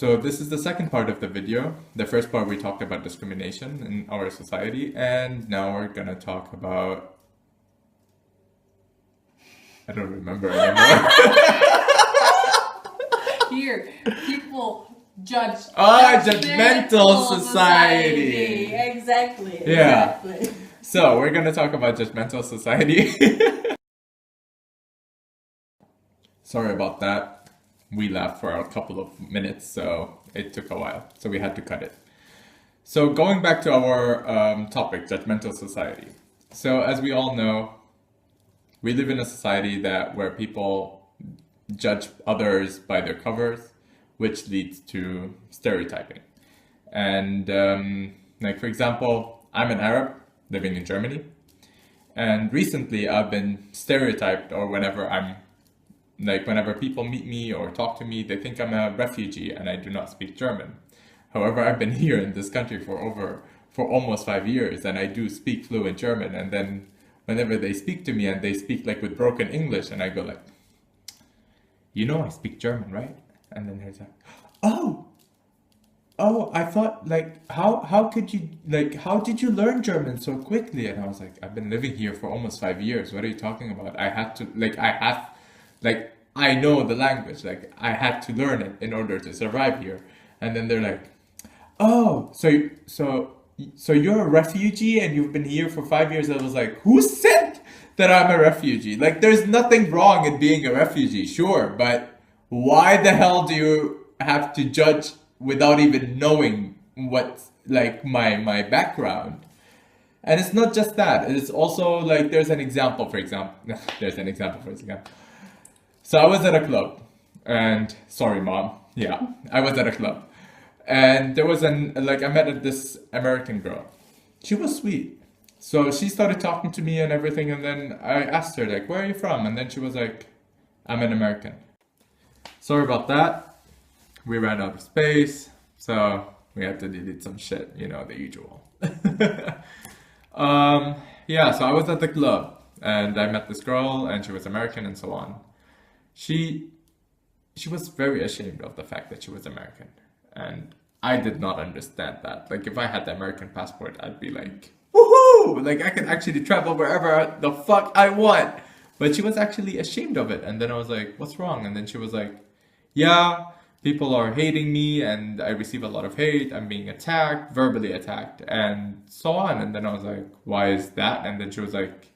So this is the second part of the video. The first part we talked about discrimination in our society, and now we're gonna talk about, I don't remember anymore. Here, people judge. Judgmental society. Exactly. Yeah. Exactly. So we're gonna talk about judgmental society. Sorry about that. We laughed for a couple of minutes, so it took a while. So we had to cut it. So going back to our topic, judgmental society. So as we all know, we live in a society where people judge others by their covers, which leads to stereotyping. And like for example, I'm an Arab living in Germany, and recently I've been stereotyped, or whenever people meet me or talk to me, they think I'm a refugee and I do not speak German. However, I've been here in this country for almost 5 years, and I do speak fluent German. And then whenever they speak to me and they speak like with broken English, and I go like, you know I speak German, right? And then he's like, oh, I thought like, how did you learn German so quickly? And I was like, I've been living here for almost 5 years. What are you talking about? I know the language, like I had to learn it in order to survive here. And then they're like, oh, so you're a refugee and you've been here for 5 years. I was like, who said that I'm a refugee? Like, there's nothing wrong in being a refugee, sure, but why the hell do you have to judge without even knowing what's like my background? And it's not just that. It's also like there's an example, for example. So I was at a club, and sorry, mom. Yeah, I was at a club, and there was I met this American girl. She was sweet. So she started talking to me and everything, and then I asked her like, where are you from? And then she was like, I'm an American. Sorry about that. We ran out of space, so we had to delete some shit, the usual. Yeah, so I was at the club, and I met this girl, and she was American and so on. She was very ashamed of the fact that she was American, and I did not understand that. Like, if I had the American passport, I'd be like, woohoo! Like, I could actually travel wherever the fuck I want. But she was actually ashamed of it, and then I was like, what's wrong? And then she was like, yeah, people are hating me, and I receive a lot of hate. I'm being attacked, verbally attacked, and so on. And then I was like, why is that? And then she was like,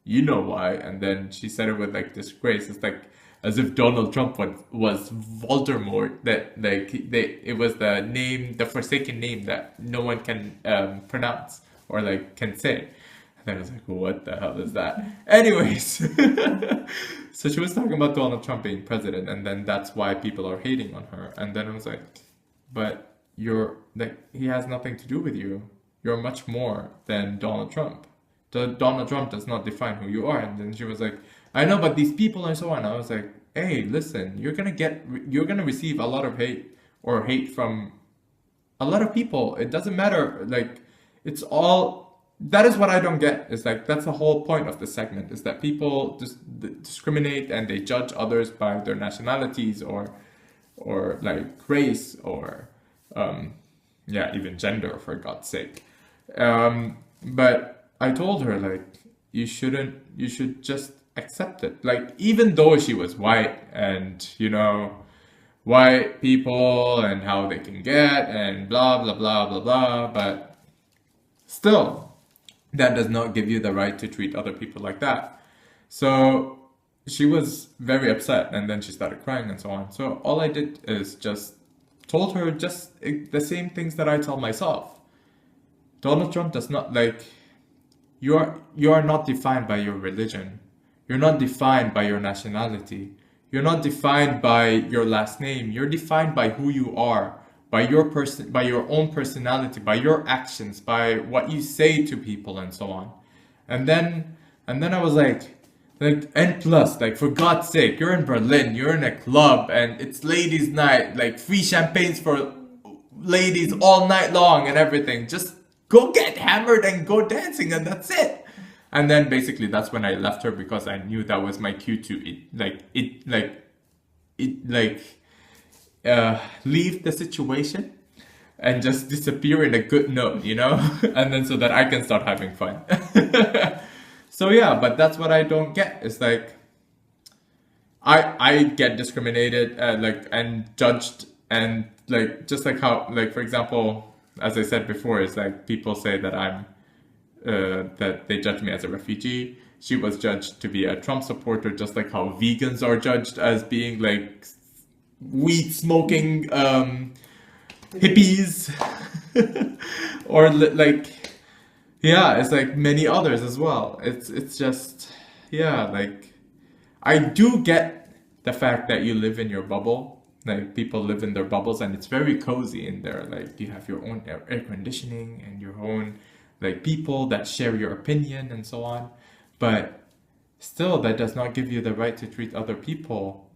you know why? And then she said it with like disgrace. It's like as if Donald Trump was Voldemort, that it was the forsaken name that no one can pronounce or like can say. And then I was like, what the hell is that? Anyways, so she was talking about Donald Trump being president, and then that's why people are hating on her. And then I was like, but he has nothing to do with you. You're much more than Donald Trump. Donald Trump does not define who you are. And then she was like, I know, but these people and so on. I was like, hey, listen, you're gonna receive a lot of hate from a lot of people. It doesn't matter. Like, that is what I don't get. It's like, that's the whole point of the segment, is that people just discriminate and they judge others by their nationalities or like race or even gender, for God's sake. But I told her, like, you should just accept it. Like, even though she was white, and white people and how they can get and blah blah blah blah blah, but still, that does not give you the right to treat other people like that. So she was very upset, and then she started crying and so on. So all I did is just told her just the same things that I tell myself. Donald Trump does not, like, you are not defined by your religion. You're not defined by your nationality. You're not defined by your last name. You're defined by who you are, by your own personality, by your actions, by what you say to people and so on. And then I was like, and plus, like, for God's sake, you're in Berlin, you're in a club, and it's ladies' night, like free champagnes for ladies all night long and everything. Just go get hammered and go dancing, and that's it. And then basically that's when I left her, because I knew that was my cue to leave the situation and just disappear in a good note, you know, and then so that I can start having fun. So yeah, but that's what I don't get. It's like I get discriminated like and judged, and like just like how, like, for example, as I said before, it's like people say that I'm that they judge me as a refugee. She was judged to be a Trump supporter, just like how vegans are judged as being like weed smoking hippies, or like, yeah, it's like many others as well. It's just, yeah, like I do get the fact that you live in your bubble. Like people live in their bubbles and it's very cozy in there. Like you have your own air conditioning and your own like people that share your opinion and so on. But still, that does not give you the right to treat other people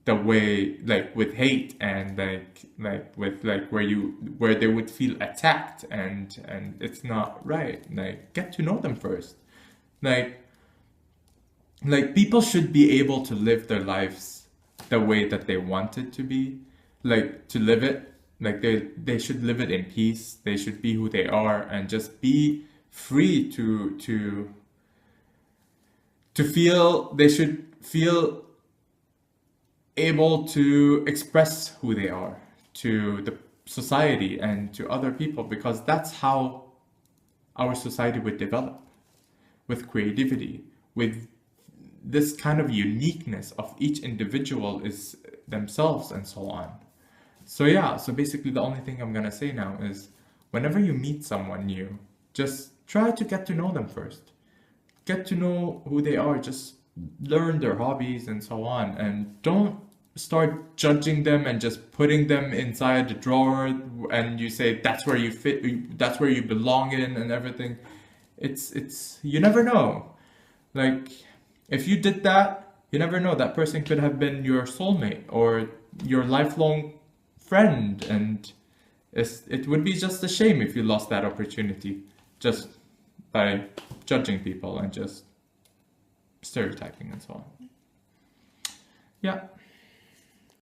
the way, like with hate, and like with like where they would feel attacked, and it's not right. Like get to know them first. Like people should be able to live their lives the way that they want it to be, like to live it, like they should live it in peace. They should be who they are and just be free to feel. They should feel able to express who they are to the society and to other people, because that's how our society would develop, with creativity, with this kind of uniqueness of each individual is themselves and so on. So yeah, so basically the only thing I'm gonna say now is whenever you meet someone new, just try to get to know them first. Get to know who they are, just learn their hobbies and so on, and don't start judging them and just putting them inside the drawer and you say that's where you fit, that's where you belong in and everything. It's you never know. Like if you did that, you never know, that person could have been your soulmate or your lifelong friend, and it would be just a shame if you lost that opportunity just by judging people and just stereotyping and so on. Yeah.